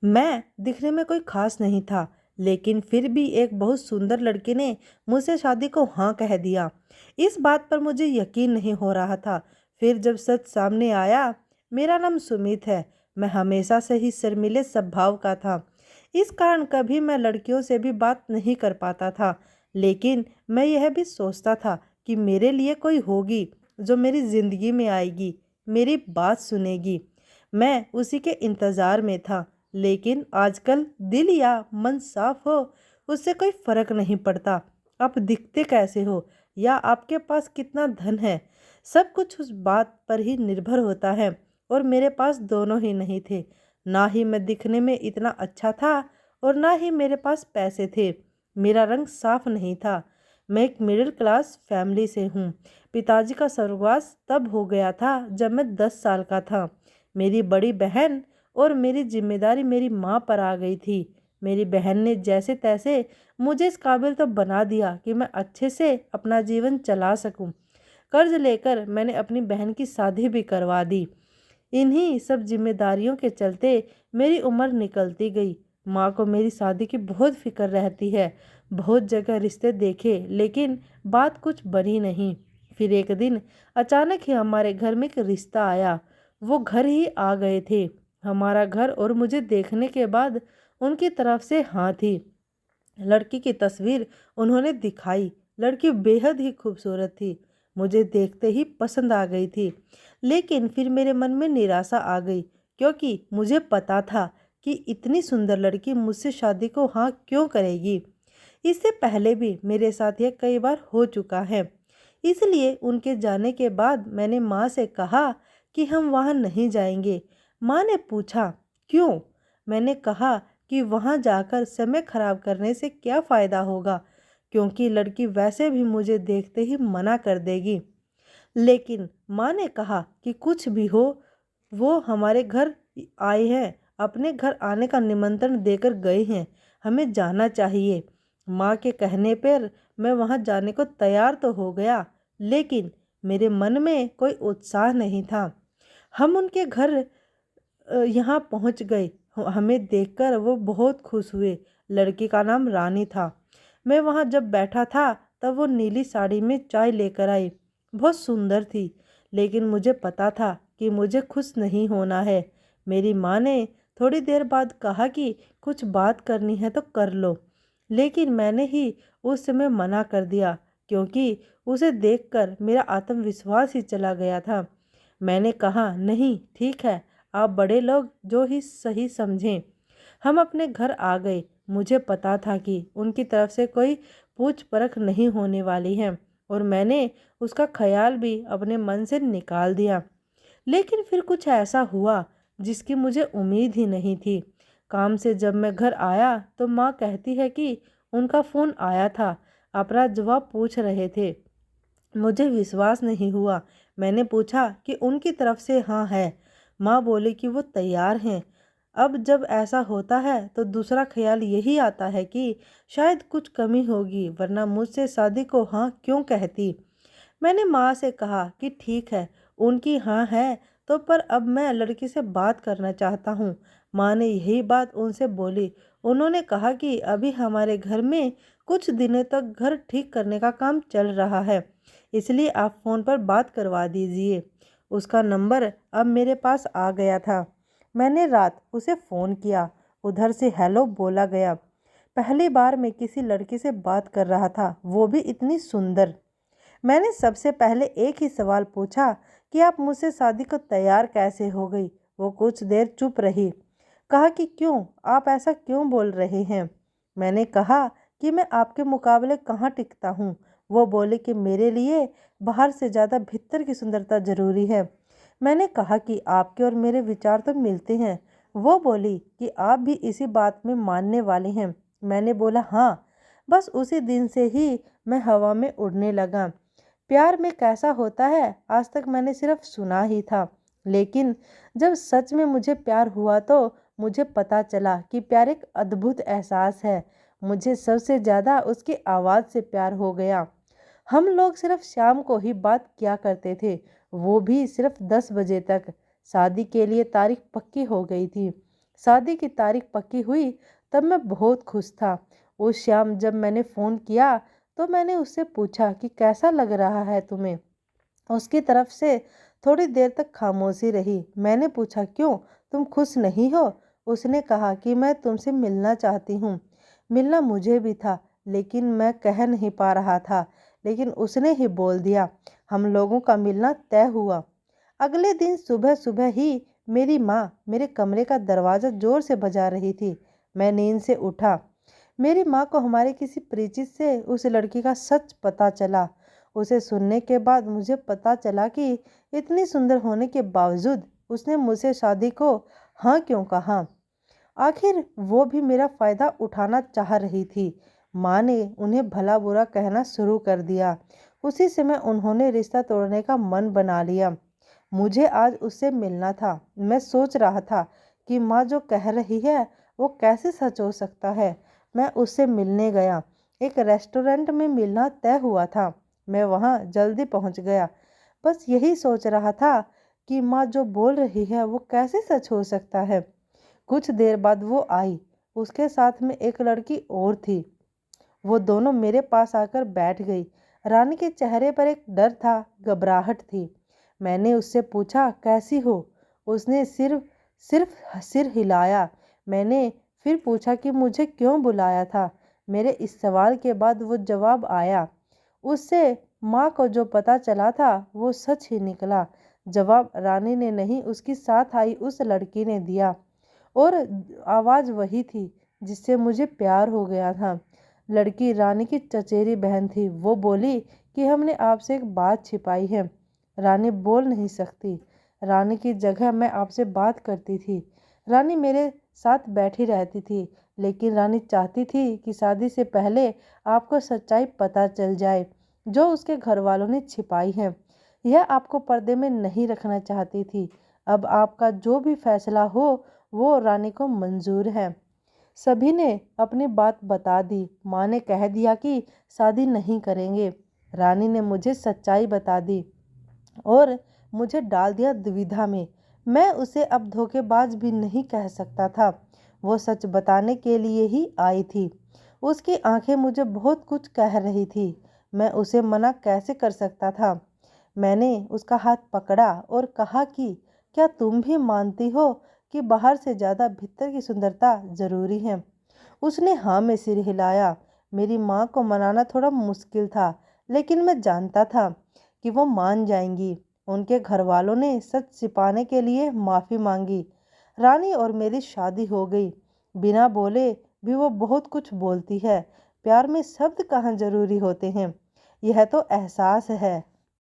मैं दिखने में कोई खास नहीं था, लेकिन फिर भी एक बहुत सुंदर लड़के ने मुझसे शादी को हाँ कह दिया। इस बात पर मुझे यकीन नहीं हो रहा था। फिर जब सच सामने आया, मेरा नाम सुमित है। मैं हमेशा से ही शर्मीले स्वभाव का था। इस कारण कभी मैं लड़कियों से भी बात नहीं कर पाता था। लेकिन मैं यह भी सोचता था कि मेरे लिए कोई होगी जो मेरी ज़िंदगी में आएगी, मेरी बात सुनेगी। मैं उसी के इंतज़ार में था। लेकिन आजकल दिल या मन साफ हो, उससे कोई फर्क नहीं पड़ता आप दिखते कैसे हो या आपके पास कितना धन है। सब कुछ उस बात पर ही निर्भर होता है, और मेरे पास दोनों ही नहीं थे। ना ही मैं दिखने में इतना अच्छा था और ना ही मेरे पास पैसे थे। मेरा रंग साफ नहीं था। मैं एक मिडिल क्लास फैमिली से हूँ। पिताजी का स्वर्गवास तब हो गया था जब मैं 10 साल का था। मेरी बड़ी बहन और मेरी जिम्मेदारी मेरी माँ पर आ गई थी। मेरी बहन ने जैसे तैसे मुझे इस काबिल तो बना दिया कि मैं अच्छे से अपना जीवन चला सकूं। कर्ज लेकर मैंने अपनी बहन की शादी भी करवा दी। इन्हीं सब जिम्मेदारियों के चलते मेरी उम्र निकलती गई। माँ को मेरी शादी की बहुत फिक्र रहती है। बहुत जगह रिश्ते देखे, लेकिन बात कुछ बनी नहीं। फिर एक दिन अचानक ही हमारे घर में एक रिश्ता आया। वो घर ही आ गए थे हमारा घर, और मुझे देखने के बाद उनकी तरफ से हाँ थी। लड़की की तस्वीर उन्होंने दिखाई। लड़की बेहद ही खूबसूरत थी। मुझे देखते ही पसंद आ गई थी। लेकिन फिर मेरे मन में निराशा आ गई, क्योंकि मुझे पता था कि इतनी सुंदर लड़की मुझसे शादी को हाँ क्यों करेगी। इससे पहले भी मेरे साथ यह कई बार हो चुका है। इसलिए उनके जाने के बाद मैंने माँ से कहा कि हम वहाँ नहीं जाएंगे। माँ ने पूछा क्यों? मैंने कहा कि वहाँ जाकर समय खराब करने से क्या फ़ायदा होगा, क्योंकि लड़की वैसे भी मुझे देखते ही मना कर देगी। लेकिन माँ ने कहा कि कुछ भी हो, वो हमारे घर आए हैं, अपने घर आने का निमंत्रण देकर गए हैं, हमें जाना चाहिए। माँ के कहने पर मैं वहाँ जाने को तैयार तो हो गया, लेकिन मेरे मन में कोई उत्साह नहीं था। हम उनके घर यहाँ पहुँच गए। हमें देखकर वो बहुत खुश हुए। लड़की का नाम रानी था। मैं वहाँ जब बैठा था, तब वो नीली साड़ी में चाय लेकर आई। बहुत सुंदर थी, लेकिन मुझे पता था कि मुझे खुश नहीं होना है। मेरी माँ ने थोड़ी देर बाद कहा कि कुछ बात करनी है तो कर लो, लेकिन मैंने ही उस समय मना कर दिया, क्योंकि उसे देखकर मेरा आत्मविश्वास ही चला गया था। मैंने कहा नहीं, ठीक है, आप बड़े लोग जो ही सही समझें। हम अपने घर आ गए। मुझे पता था कि उनकी तरफ से कोई पूछ परख नहीं होने वाली है, और मैंने उसका ख्याल भी अपने मन से निकाल दिया। लेकिन फिर कुछ ऐसा हुआ जिसकी मुझे उम्मीद ही नहीं थी। काम से जब मैं घर आया तो माँ कहती है कि उनका फ़ोन आया था, अपना जवाब पूछ रहे थे। मुझे विश्वास नहीं हुआ। मैंने पूछा कि उनकी तरफ से हाँ है। माँ बोली कि वो तैयार हैं। अब जब ऐसा होता है तो दूसरा ख्याल यही आता है कि शायद कुछ कमी होगी, वरना मुझसे शादी को हाँ क्यों कहती। मैंने माँ से कहा कि ठीक है, उनकी हाँ है तो, पर अब मैं लड़की से बात करना चाहता हूँ। माँ ने यही बात उनसे बोली। उन्होंने कहा कि अभी हमारे घर में कुछ दिनों तक घर ठीक करने का काम चल रहा है, इसलिए आप फ़ोन पर बात करवा दीजिए। उसका नंबर अब मेरे पास आ गया था। मैंने रात उसे फ़ोन किया। उधर से हेलो बोला गया। पहली बार मैं किसी लड़की से बात कर रहा था, वो भी इतनी सुंदर। मैंने सबसे पहले एक ही सवाल पूछा कि आप मुझसे शादी को तैयार कैसे हो गई। वो कुछ देर चुप रही। कहा कि क्यों, आप ऐसा क्यों बोल रहे हैं? मैंने कहा कि मैं आपके मुकाबले कहाँ टिकता हूँ। वो बोले कि मेरे लिए बाहर से ज़्यादा भीतर की सुंदरता ज़रूरी है। मैंने कहा कि आपके और मेरे विचार तो मिलते हैं। वो बोली कि आप भी इसी बात में मानने वाले हैं। मैंने बोला हाँ। बस उसी दिन से ही मैं हवा में उड़ने लगा। प्यार में कैसा होता है आज तक मैंने सिर्फ सुना ही था, लेकिन जब सच में मुझे प्यार हुआ तो मुझे पता चला कि प्यार एक अद्भुत एहसास है। मुझे सबसे ज़्यादा उसकी आवाज़ से प्यार हो गया। हम लोग सिर्फ शाम को ही बात किया करते थे, वो भी सिर्फ 10 बजे तक। शादी के लिए तारीख पक्की हो गई थी। शादी की तारीख पक्की हुई तब मैं बहुत खुश था। उस शाम जब मैंने फ़ोन किया तो मैंने उससे पूछा कि कैसा लग रहा है तुम्हें। उसकी तरफ से थोड़ी देर तक खामोशी रही। मैंने पूछा, क्यों, तुम खुश नहीं हो? उसने कहा कि मैं तुमसे मिलना चाहती हूँ। मिलना मुझे भी था, लेकिन मैं कह नहीं पा रहा था। लेकिन उसने ही बोल दिया। हम लोगों का मिलना तय हुआ। अगले दिन सुबह सुबह ही मेरी माँ मेरे कमरे का दरवाज़ा जोर से बजा रही थी। मैं नींद से उठा। मेरी माँ को हमारे किसी परिचित से उस लड़की का सच पता चला। उसे सुनने के बाद मुझे पता चला कि इतनी सुंदर होने के बावजूद उसने मुझसे शादी को हाँ क्यों कहा। आखिर वो भी मेरा फ़ायदा उठाना चाह रही थी। माँ ने उन्हें भला बुरा कहना शुरू कर दिया। उसी समय उन्होंने रिश्ता तोड़ने का मन बना लिया। मुझे आज उससे मिलना था। मैं सोच रहा था कि माँ जो कह रही है वो कैसे सच हो सकता है। मैं उससे मिलने गया। एक रेस्टोरेंट में मिलना तय हुआ था। मैं वहाँ जल्दी पहुँच गया। बस यही सोच रहा था कि माँ जो बोल रही है वो कैसे सच हो सकता है। कुछ देर बाद वो आई। उसके साथ में एक लड़की और थी। वो दोनों मेरे पास आकर बैठ गई। रानी के चेहरे पर एक डर था, घबराहट थी। मैंने उससे पूछा, कैसी हो? उसने सिर्फ सिर्फ सिर हिलाया। मैंने फिर पूछा कि मुझे क्यों बुलाया था। मेरे इस सवाल के बाद वो जवाब आया। उससे माँ को जो पता चला था वो सच ही निकला। जवाब रानी ने नहीं, उसकी साथ आई उस लड़की ने दिया। और आवाज़ वही थी जिससे मुझे प्यार हो गया था। लड़की रानी की चचेरी बहन थी। वो बोली कि हमने आपसे एक बात छिपाई है। रानी बोल नहीं सकती। रानी की जगह मैं आपसे बात करती थी। रानी मेरे साथ बैठी रहती थी, लेकिन रानी चाहती थी कि शादी से पहले आपको सच्चाई पता चल जाए जो उसके घर वालों ने छिपाई है। यह आपको पर्दे में नहीं रखना चाहती थी। अब आपका जो भी फैसला हो वो रानी को मंजूर है। सभी ने अपनी बात बता दी। माँ ने कह दिया कि शादी नहीं करेंगे। रानी ने मुझे सच्चाई बता दी और मुझे डाल दिया दुविधा में। मैं उसे अब धोखेबाज भी नहीं कह सकता था। वो सच बताने के लिए ही आई थी। उसकी आंखें मुझे बहुत कुछ कह रही थी। मैं उसे मना कैसे कर सकता था। मैंने उसका हाथ पकड़ा और कहा कि क्या तुम भी मानती हो कि बाहर से ज़्यादा भीतर की सुंदरता ज़रूरी है। उसने हाँ में सिर हिलाया। मेरी माँ को मनाना थोड़ा मुश्किल था, लेकिन मैं जानता था कि वो मान जाएंगी। उनके घर वालों ने सच छिपाने के लिए माफ़ी मांगी। रानी और मेरी शादी हो गई। बिना बोले भी वो बहुत कुछ बोलती है। प्यार में शब्द कहाँ ज़रूरी होते हैं। यह तो एहसास है।